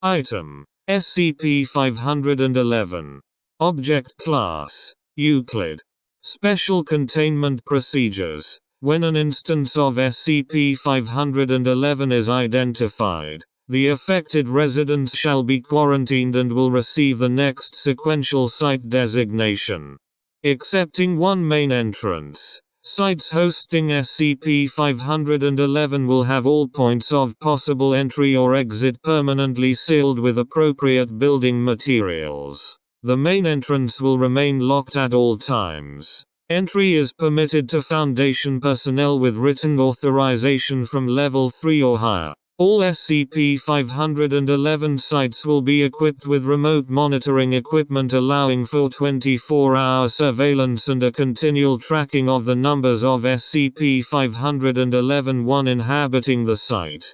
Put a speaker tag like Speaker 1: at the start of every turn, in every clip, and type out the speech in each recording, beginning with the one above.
Speaker 1: Item: SCP-511. Object Class: Euclid. Special Containment Procedures. When an instance of SCP-511 is identified, the affected residents shall be quarantined and will receive the next sequential site designation. Excepting one main entrance, sites hosting SCP-511 will have all points of possible entry or exit permanently sealed with appropriate building materials. The main entrance will remain locked at all times. Entry is permitted to Foundation personnel with written authorization from Level 3 or higher. All SCP-511 sites will be equipped with remote monitoring equipment allowing for 24-hour surveillance and a continual tracking of the numbers of SCP-511-1 inhabiting the site.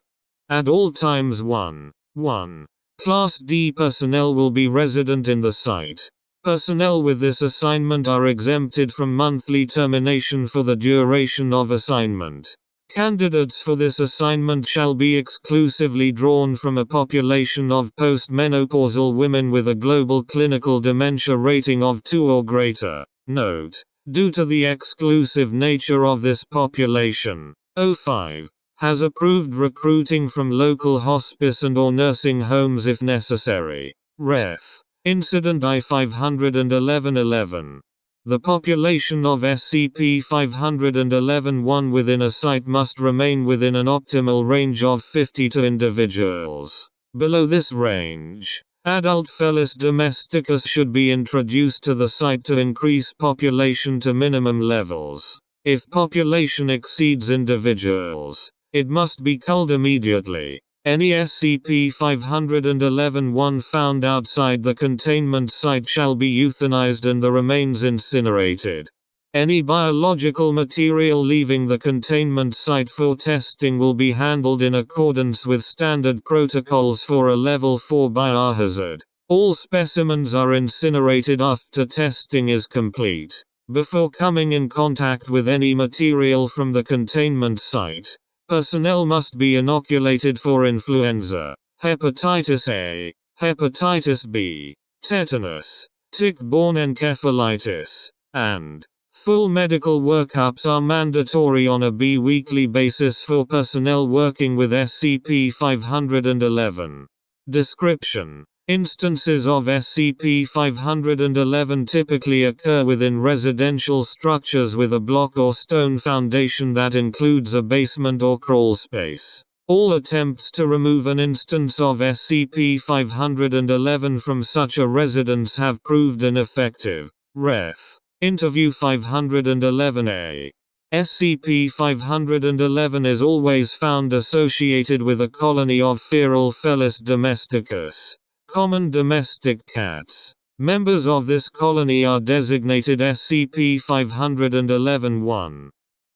Speaker 1: At all times 1. Class D personnel will be resident in the site. Personnel with this assignment are exempted from monthly termination for the duration of assignment. Candidates for this assignment shall be exclusively drawn from a population of postmenopausal women with a global clinical dementia rating of 2 or greater. Note: due to the exclusive nature of this population, O5 has approved recruiting from local hospice and/or nursing homes if necessary. Ref. Incident I-511-11. The population of SCP-511-1 within a site must remain within an optimal range of 52 individuals. Below this range, adult Felis domesticus should be introduced to the site to increase population to minimum levels. If population exceeds individuals, it must be culled immediately. Any SCP-511-1 found outside the containment site shall be euthanized and the remains incinerated. Any biological material leaving the containment site for testing will be handled in accordance with standard protocols for a Level 4 biohazard. All specimens are incinerated after testing is complete. Before coming in contact with any material from the containment site, personnel must be inoculated for influenza, hepatitis A, hepatitis B, tetanus, tick-borne encephalitis, and full medical workups are mandatory on a bi-weekly basis for personnel working with SCP-511. Description: instances of SCP-511 typically occur within residential structures with a block or stone foundation that includes a basement or crawl space. All attempts to remove an instance of SCP-511 from such a residence have proved ineffective. Ref. Interview 511-A. SCP-511 is always found associated with a colony of feral Felis domesticus, common domestic cats. Members of this colony are designated SCP-511-1.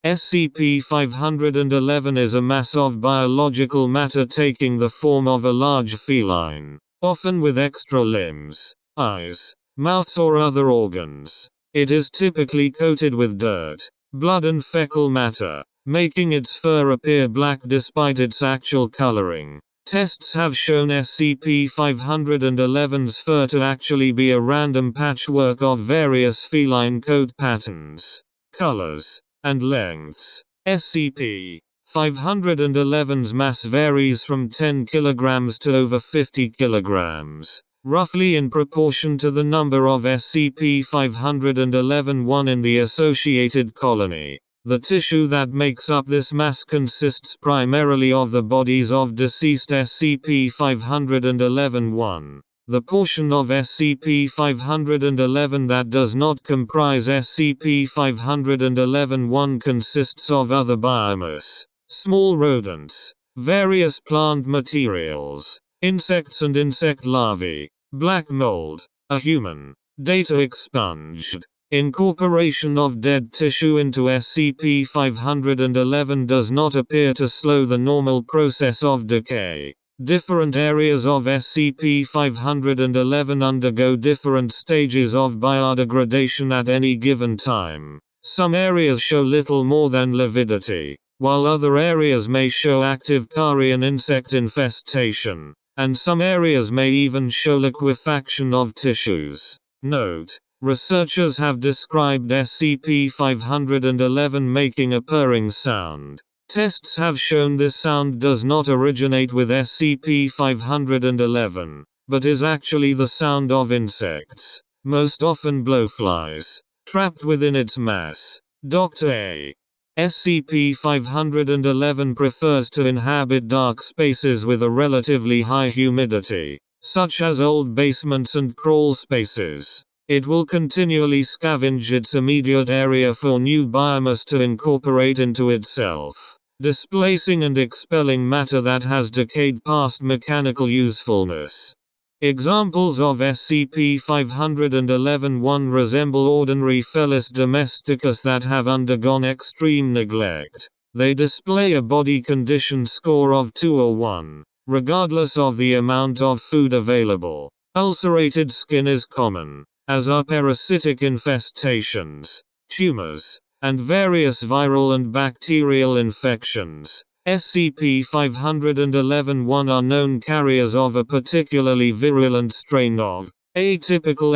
Speaker 1: SCP-511 is a mass of biological matter taking the form of a large feline, often with extra limbs, eyes, mouths or other organs. It is typically coated with dirt, blood and fecal matter, making its fur appear black despite its actual coloring. Tests have shown SCP-511's fur to actually be a random patchwork of various feline coat patterns, colors, and lengths. SCP-511's mass varies from 10 kg to over 50 kg, roughly in proportion to the number of SCP-511-1 in the associated colony. The tissue that makes up this mass consists primarily of the bodies of deceased SCP-511-1. The portion of SCP-511 that does not comprise SCP-511-1 consists of other biomass, small rodents, various plant materials, insects and insect larvae, black mold, a human, data expunged. Incorporation of dead tissue into SCP-511 does not appear to slow the normal process of decay. Different areas of SCP-511 undergo different stages of biodegradation at any given time. Some areas show little more than lividity, while other areas may show active carrion insect infestation. and some areas may even show liquefaction of tissues. Note: researchers have described SCP-511 making a purring sound. Tests have shown this sound does not originate with SCP-511, but is actually the sound of insects, most often blowflies, trapped within its mass. Dr. A. SCP-511 prefers to inhabit dark spaces with a relatively high humidity, such as old basements and crawl spaces. It will continually scavenge its immediate area for new biomass to incorporate into itself, displacing and expelling matter that has decayed past mechanical usefulness. Examples of SCP-511-1 resemble ordinary Felis domesticus that have undergone extreme neglect. They display a body condition score of 2 or 1, regardless of the amount of food available. Ulcerated skin is common, as are parasitic infestations, tumors, and various viral and bacterial infections. SCP-511-1 are known carriers of a particularly virulent strain of atypical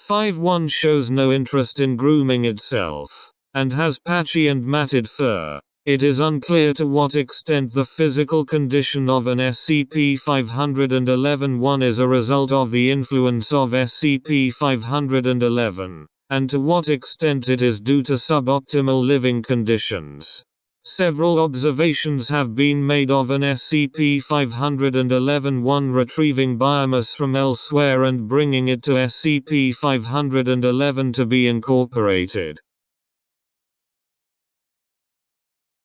Speaker 1: SCP-51 shows no interest in grooming itself, and has patchy and matted fur. It is unclear to what extent the physical condition of an SCP-511-1 is a result of the influence of SCP-511, and to what extent it is due to suboptimal living conditions. Several observations have been made of an SCP-511-1 retrieving biomass from elsewhere and bringing it to SCP-511 to be incorporated.